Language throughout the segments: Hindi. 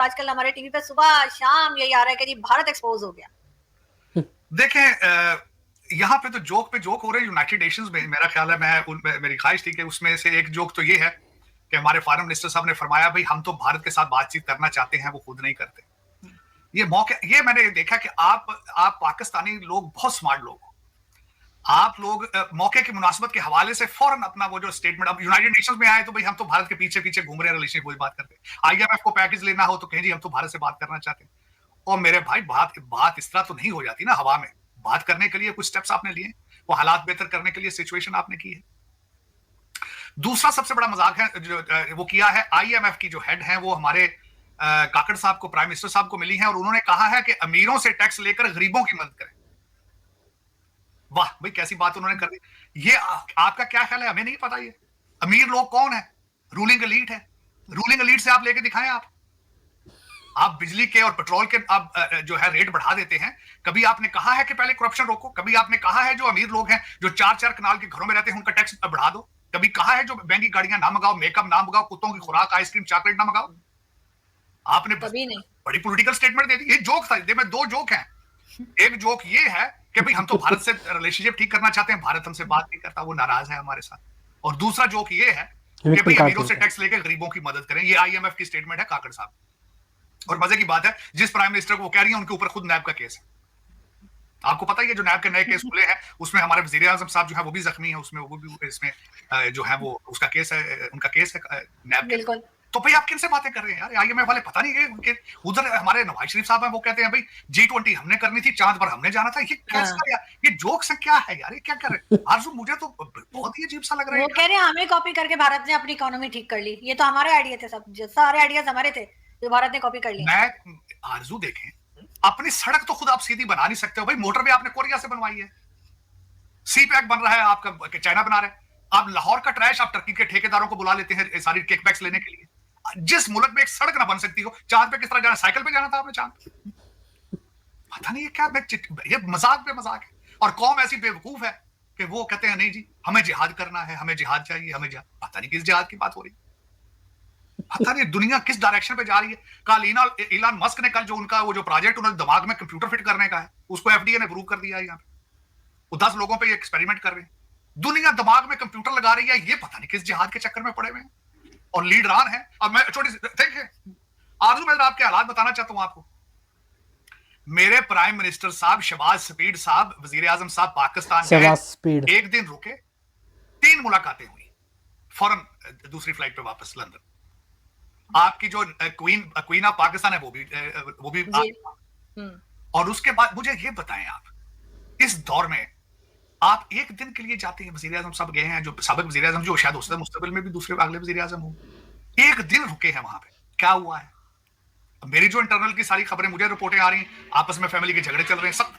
आजकल हमारे टीवी पे सुबह शाम यही आ रहा है कि जी भारत एक्सपोज हो गया। देखें, यहाँ पे तो जोक हो रहे हैं यूनाइटेड नेशंस में। मेरा ख्याल है मेरी ख्वाहिश थी कि उसमें से एक जोक तो ये है कि हमारे फॉरेन मिनिस्टर साहब ने फरमाया भाई हम तो भारत के साथ बातचीत करना चाहते हैं, वो खुद नहीं करते। ये मैंने देखा कि आप पाकिस्तानी लोग बहुत स्मार्ट लोग हो। आप लोग मौके की मुनासबत के हवाले से फौरन अपना वो जो स्टेटमेंट, अब यूनाइटेड नेशंस में आए तो भाई हम तो भारत के पीछे पीछे घूम रहे हैं, रिलेशन कोई बात करते हैं। IMF को पैकेज लेना हो तो कहें जी हम तो भारत से बात करना चाहते हैं। और मेरे भाई बात इस तरह तो नहीं हो जाती ना हवा में। बात करने के लिए कुछ स्टेप्स आपने लिए, वो हालात बेहतर करने के लिए सिचुएशन आपने की है। दूसरा सबसे बड़ा मजाक है जो वो किया है, IMF की जो हेड है वो हमारे काकड़ साहब को, प्राइम मिनिस्टर साहब को मिली है और उन्होंने कहा है कि अमीरों से टैक्स लेकर गरीबों की मदद करें। वाह भाई, कैसी बात उन्होंने कर दी। ये आपका क्या ख्याल है? हमें नहीं पता। ये अमीर लोग कौन है? रूलिंग एलीट है। रूलिंग एलीट से आप लेके दिखाएं। आप बिजली के और पेट्रोल के आप जो है रेट बढ़ा देते हैं। कभी आपने कहा है कि पहले करप्शन रोको? कभी आपने कहा है जो अमीर लोग हैं जो 4-4 कनाल के घरों में रहते हैं उनका टैक्स बढ़ा दो? कभी कहा है जो महंगी गाड़ियां ना मंगाओ, मेकअप ना मंगाओ, कुत्तों की खुराक, आइसक्रीम, चॉकलेट ना मंगाओ? आपने कभी नहीं। बड़ी पॉलिटिकल स्टेटमेंट दे दी। ये जोक था, में 2 जोक हैं। एक जोक ये है कि भाई हम तो भारत से रिलेशनशिप ठीक करना चाहते हैं, भारत हमसे बात नहीं करता, वो नाराज है हमारे साथ। और दूसरा जोक ये है कि भाई अमीरों से टैक्स लेकर गरीबों की मदद करें। ये IMF की स्टेटमेंट है काकड़ साहब। और मजे की बात है, जिस प्राइम मिनिस्टर को वो कह रही है उनके ऊपर खुद नैब का केस है। आपको पता है ये जो नैब के नए केस खुले हैं उसमें हमारे वजीर आजम साहब जो है वो भी जख्मी है, उसमें वो भी इसमें जो है वो उसका केस है, उनका केस है नैब के। बिल्कुल। तो भाई आप किनसे बातें कर रहे हैं यार? IMF वाले पता नहीं है उनके उधर हमारे नवाज शरीफ साहब हैं, वो कहते हैं भाई G20 हमने करनी थी, चांद पर हमने जाना था। ये कैसा यार? ये जोक्स क्या है यार? ये क्या कर रहे हैं आरजू? मुझे तो बहुत ही अजीब सा लग रहा है। वो कह रहे हैं हमें कॉपी करके भारत ने अपनी इकोनॉमी ठीक कर ली। ये तो हमारे आइडिया थे, सब सारे आइडियाज हमारे थे जो भारत ने कॉपी कर लिए। मैं आरजू देखें, अपनी सड़क तो खुद आप सीधी बना नहीं सकते हो भाई। मोटरवे आपने कोरिया से बनवाई है, सी पैक बन रहा है आपका, चाइना बना रहा है। आप लाहौर का ट्रैश आप टर्की के ठेकेदारों को बुला लेते हैं सारी किकबैक्स लेने के लिए। जिस मुल्क में एक सड़क ना बन सकती हो, चांद पे किस तरह जाना? साइकिल पे जाना था आपने चांद पे? पता नहीं ये क्या, ये मजाक पे मजाक है। और कौम ऐसी बेवकूफ है कि वो कहते हैं नहीं जी हमें जिहाद करना है, हमें जिहाद चाहिए, हमें जिहाद। पता नहीं किस जिहाद की बात हो रही, पता नहीं दुनिया किस डायरेक्शन पे जा रही है। कल इलान मस्क ने कल जो उनका वो जो प्रोजेक्ट उन्होंने दिमाग में कंप्यूटर फिट करने का है, उसको FDA ने अप्रूव कर दिया है। यहाँ पे वो 10 लोगों पे ये एक्सपेरिमेंट कर रहे हैं। दुनिया दिमाग में कंप्यूटर लगा रही है, ये पता नहीं किस जिहाद के चक्कर में पड़े हुए हैं। और लीडरान है। अब मैं छोटी देखिए आरजू, मैं आपके हालात बताना चाहता हूं आपको। मेरे प्राइम मिनिस्टर साहब शहबाज स्पीड साहब, वजीर आजम साहब पाकिस्तान गए, एक दिन रुके, 3 मुलाकातें हुई, फौरन दूसरी फ्लाइट पे वापस लंदन। आपकी जो क्वीन ऑफ पाकिस्तान है वो भी और उसके बाद मुझे ये बताएं, आप इस दौर में आप एक दिन के लिए जाते हैं, वजीर आजम साहब गए हैं, जो साबिक वजीर आजम जो शायद उससे मुस्तकबिल में भी दूसरे अगले वजीर आजम हो, एक दिन रुके हैं वहां पे, क्या हुआ है? मेरी जो इंटरनल की सारी खबरें मुझे रिपोर्टें आ रही हैं, आपस में फैमिली के झगड़े चल रहे हैं सब।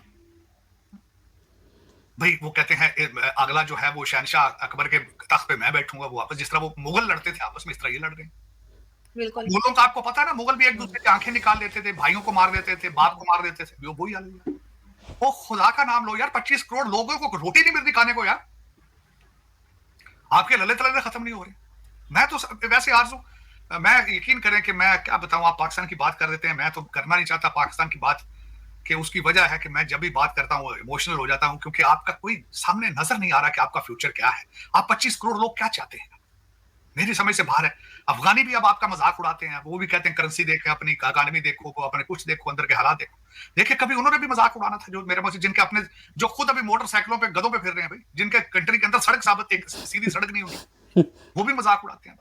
भाई वो कहते हैं अगला जो है वो शहनशाह अकबर के तख्त पे मैं बैठूंगा, वो आपस जिस तरह वो मुगल लड़ते थे आपस में, इस तरह ये लड़ रहे हैं। बिल्कुल। मुगलों का आपको पता है ना, मुगल भी एक दूसरे की आंखें निकाल देते थे, भाइयों को मार देते थे, बाप को मार देते थे। वही हाल है। वो खुदा का नाम लो यार, 25 करोड़ लोगों को रोटी नहीं मिलती खाने को यार। आपके लले तले खत्म नहीं हो रहे। मैं तो वैसे आरज़ू, मैं यकीन करें कि मैं क्या बताऊं, आप पाकिस्तान की बात कर देते हैं, मैं तो करना नहीं चाहता पाकिस्तान की बात, कि उसकी वजह है कि मैं जब भी बात करता हूं इमोशनल हो जाता हूं, क्योंकि आपका कोई सामने नजर नहीं आ रहा कि आपका फ्यूचर क्या है। आप 25 करोड़ लोग क्या चाहते हैं, मेरी समझ से बाहर है। अफगानी भी अब आपका मजाक उड़ाते हैं, वो भी कहते हैं करेंसी देखे, अपनी इकोनॉमी देखो, अपने कुछ देखो, अंदर के हालात देखो। देखिए कभी उन्होंने भी मजाक उड़ाना था, जो मेरे मुझसे जिनके अपने जो खुद अभी मोटरसाइकिलों पे गधों पे फिर रहे हैं भाई, जिनके कंट्री के अंदर सड़क साबित एक सीधी सड़क नहीं होगी, वो भी मजाक उड़ाते हैं।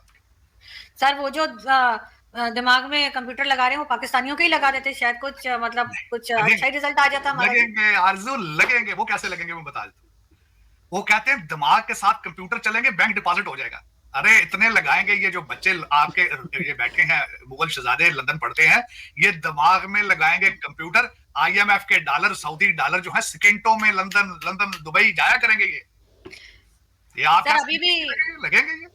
सर वो जो दिमाग में कंप्यूटर लगा रहे हैं वो पाकिस्तानियों के ही लगा देते, शायद कुछ मतलब कुछ अच्छा ही रिजल्ट आ जाता हमारा। लगेंगे आरज़ू, लगेंगे। वो कैसे लगेंगे मैं बता देता हूं। वो कहते हैं दिमाग के साथ कंप्यूटर चलेंगे, बैंक डिपॉजिट हो जाएगा। अरे इतने लगाएंगे, ये जो बच्चे आपके ये बैठे हैं मुगल शहजादे लंदन पढ़ते हैं, ये दिमाग में लगाएंगे कंप्यूटर। IMF के डॉलर, सऊदी डॉलर जो है सेकेंडों में लंदन दुबई जाया करेंगे। ये आप अभी भी लगेंगे ये।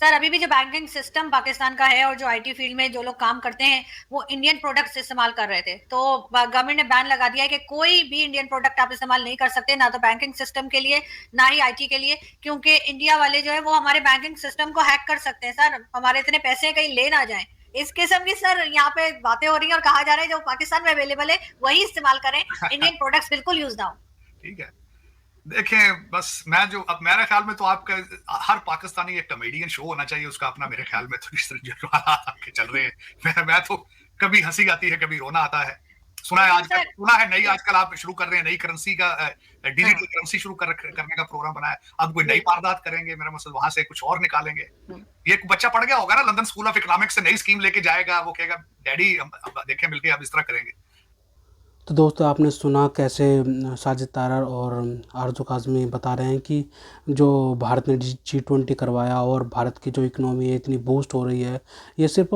सर अभी भी जो बैंकिंग सिस्टम पाकिस्तान का है और जो IT फील्ड में जो लोग काम करते हैं वो इंडियन प्रोडक्ट्स इस्तेमाल कर रहे थे, तो गवर्नमेंट ने बैन लगा दिया है कि कोई भी इंडियन प्रोडक्ट आप इस्तेमाल नहीं कर सकते, ना तो बैंकिंग सिस्टम के लिए ना ही IT के लिए, क्योंकि इंडिया वाले जो है वो हमारे बैंकिंग सिस्टम को हैक कर सकते हैं। सर हमारे इतने पैसे कहीं ले ना जाए, इस किस्म की सर यहाँ पे बातें हो रही है और कहा जा रहा है जो पाकिस्तान में अवेलेबल है वही इस्तेमाल करें, इंडियन प्रोडक्ट्स बिल्कुल यूज ना हो। ठीक है, देखें बस मैं जो अब मेरे ख्याल में तो आपका हर पाकिस्तानी एक कॉमेडियन शो होना चाहिए उसका अपना, मेरे ख्याल में तो इस तरह जो हालात आपके चल रहे हैं, मैं तो कभी हंसी आती है कभी रोना आता है। सुना है लेकिन आजकल, सर सुना है नई आजकल आप शुरू कर रहे हैं नई करेंसी का, हाँ, डिजिटल करेंसी शुरू करने का प्रोग्राम बना है। अब कोई नई बिल्कुल। वारदात करेंगे, मेरा मतलब वहां से कुछ और निकालेंगे। हम्म। ये एक बच्चा पढ़ गया होगा ना लंदन स्कूल ऑफ इकोनॉमिक्स से, नई स्कीम लेके जाएगा, वो कहेगा डैडी अब देखें मिलके अब इस तरह करेंगे। तो दोस्तों आपने सुना कैसे साजिद तारर और आरज़ू काज़मी बता रहे हैं कि जो भारत ने G20 करवाया और भारत की जो इकनॉमी है इतनी बूस्ट हो रही है, ये सिर्फ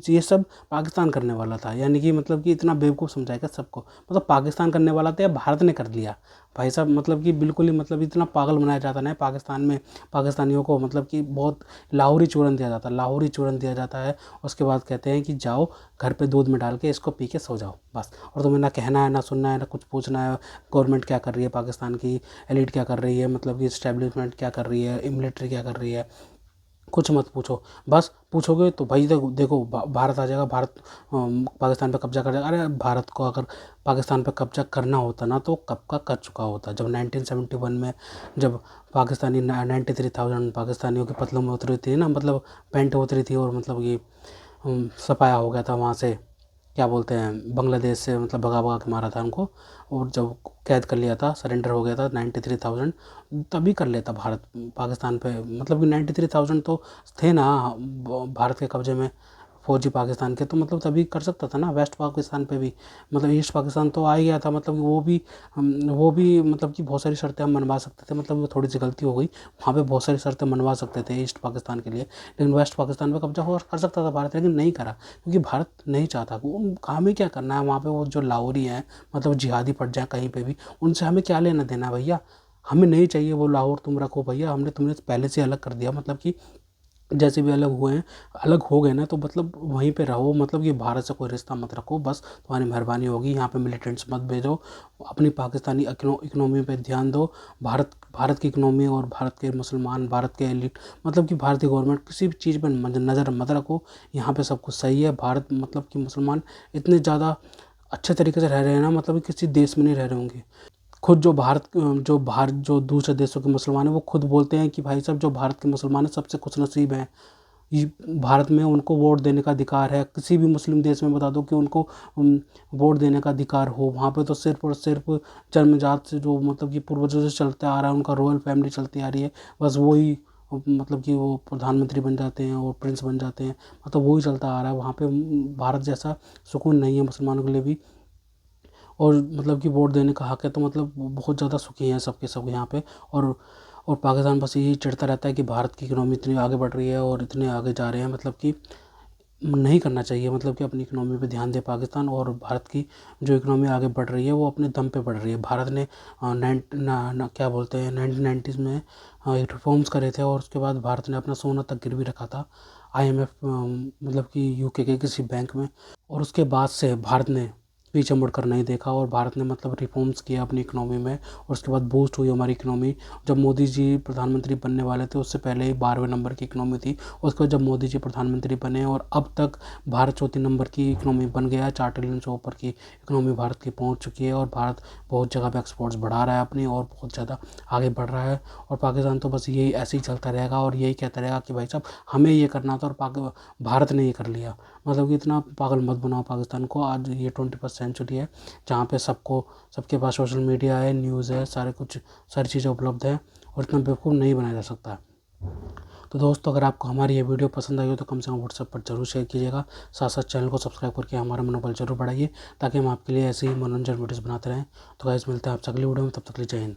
ये सब पाकिस्तान करने वाला था। यानी कि मतलब कि इतना बेवकूफ़ समझाएगा सबको, मतलब पाकिस्तान करने वाला था या भारत ने कर लिया भाई साहब। मतलब कि बिल्कुल ही मतलब इतना पागल बनाया जाता है पाकिस्तान में, पाकिस्तानियों को मतलब कि बहुत लाहौरी चूरन दिया जाता है, लाहौरी चूरन दिया जाता है। उसके बाद कहते हैं कि जाओ घर पे दूध में डाल के इसको पी के सो जाओ बस, और तुम्हें ना कहना है ना सुनना है ना कुछ पूछना है गवर्नमेंट क्या कर रही है, पाकिस्तान की एलिट क्या कर रही है, मतलब कि इस्टेब्लिशमेंट क्या कर रही है, मिलिट्री क्या कर रही है, कुछ मत पूछो। बस पूछोगे तो भाई देखो देखो भारत आ जाएगा, भारत पाकिस्तान पे कब्जा कर जाएगा। अरे भारत को अगर पाकिस्तान पे कब्जा करना होता ना तो कब का कर चुका होता। जब 1971 में जब पाकिस्तानी 93,000 पाकिस्तानियों के पतलों में उतरी थी ना, मतलब पैंट उतरी थी और मतलब कि सफाया हो गया था वहाँ से, क्या बोलते हैं बांग्लादेश से, मतलब भगा भगा के मारा था उनको, और जब कैद कर लिया था, सरेंडर हो गया था 93,000, तभी कर लेता भारत पाकिस्तान पे। मतलब कि 93,000 तो थे ना भारत के कब्जे में फौजी पाकिस्तान के, तो मतलब तभी कर सकता था ना वेस्ट पाकिस्तान पे भी। मतलब ईस्ट पाकिस्तान तो आ ही गया था, मतलब कि वो भी मतलब कि बहुत सारी शर्तें हम मनवा सकते थे। मतलब वो थोड़ी सी गलती हो गई, वहाँ पे बहुत सारी शर्तें मनवा सकते थे ईस्ट पाकिस्तान के लिए, लेकिन वेस्ट पाकिस्तान पे कब्जा हो कर सकता था भारत, लेकिन नहीं करा क्योंकि भारत नहीं चाहता। वो हमें क्या करना है वहाँ पे, वो जो लाहौरी हैं मतलब जिहादी पड़ जाए कहीं पे भी, उनसे हमें क्या लेना देना है भैया। हमें नहीं चाहिए वो लाहौर, तुम रखो भैया, हमने तुमने पहले से अलग कर दिया, मतलब कि जैसे भी अलग हुए हैं अलग हो गए ना, तो मतलब वहीं पे रहो, मतलब कि भारत से कोई रिश्ता मत रखो, बस तुम्हारी मेहरबानी होगी। यहाँ पे मिलिटेंट्स मत भेजो, अपनी पाकिस्तानी इकनॉमी पे ध्यान दो। भारत भारत की इकनॉमी और भारत के मुसलमान, भारत के एलिट, मतलब कि भारतीय गवर्नमेंट किसी भी चीज़ पर नज़र मत रखो। यहाँ पे सब कुछ सही है। भारत मतलब कि मुसलमान इतने ज़्यादा अच्छे तरीके से रह रहे हैं ना, मतलब कि किसी देश में नहीं रह रहे होंगे। खुद जो दूसरे देशों के मुसलमान हैं वो खुद बोलते हैं कि भाई साहब जो भारत के मुसलमान हैं सबसे खुशनसीब हैं। ये भारत में उनको वोट देने का अधिकार है। किसी भी मुस्लिम देश में बता दो कि उनको वोट देने का अधिकार हो, वहाँ पे तो सिर्फ और सिर्फ जन्मजात से जो मतलब कि पूर्वजों से चलते आ रहा है, उनका रॉयल फैमिली चलती आ रही है, बस वही मतलब कि वो प्रधानमंत्री बन जाते हैं और प्रिंस बन जाते हैं, मतलब वही चलता आ रहा है। वहाँ पे भारत जैसा सुकून नहीं है मुसलमानों के लिए भी, और मतलब कि वोट देने का हक है, तो मतलब बहुत ज़्यादा सुखी हैं सबके सब यहाँ पे। और पाकिस्तान बस यही चिढ़ता रहता है कि भारत की इकनॉमी इतनी आगे बढ़ रही है और इतने आगे जा रहे हैं, मतलब कि नहीं करना चाहिए। मतलब कि अपनी इकनॉमी पे ध्यान दे पाकिस्तान, और भारत की जो इकनॉमी आगे बढ़ रही है वो अपने दम पे बढ़ रही है। भारत ने क्या बोलते हैं 1990s में रिफॉर्म्स करे थे, और उसके बाद भारत ने अपना सोना तक गिरवी रखा था IMF मतलब कि UK के किसी बैंक में, और उसके बाद से भारत ने पीछे मुड़कर नहीं देखा, और भारत ने मतलब रिफॉर्म्स किया अपनी इकनॉमी में, और उसके बाद बूस्ट हुई हमारी इकनॉमी। जब मोदी जी प्रधानमंत्री बनने वाले थे उससे पहले ही 12वें नंबर की इकनॉमी थी, उसके बाद जब मोदी जी प्रधानमंत्री बने और अब तक भारत चौथी नंबर की इकनॉमी बन गया है। 4 ट्रिलियन से ऊपर की इकनॉमी भारत की पहुंच चुकी है, और भारत बहुत जगह पे एक्सपोर्ट्स बढ़ा रहा है अपनी, और बहुत ज़्यादा आगे बढ़ रहा है। और पाकिस्तान तो बस यही ऐसे ही चलता रहेगा और यही कहता रहेगा कि भाई साहब हमें ये करना था और भारत ने ये कर लिया। मतलब कि इतना पागल मत बनाओ पाकिस्तान को। आज ये 21st सेंचुरी है जहाँ पे सबके पास सोशल मीडिया है, न्यूज़ है, सारी चीज़ें उपलब्ध है, और इतना बेवकूफ़ नहीं बनाया जा सकता। तो दोस्तों अगर आपको हमारी ये वीडियो पसंद आई हो तो कम से कम व्हाट्सएप पर जरूर शेयर कीजिएगा। साथ साथ चैनल को सब्सक्राइब करके हमारा मनोबल जरूर बढ़ाइए, ताकि हम आपके लिए ऐसे ही मनोरंजन वीडियोज़ बनाते रहें। तो गाइस मिलते हैं आपसे अगली वीडियो में, तब तक के लिए जय हिंद।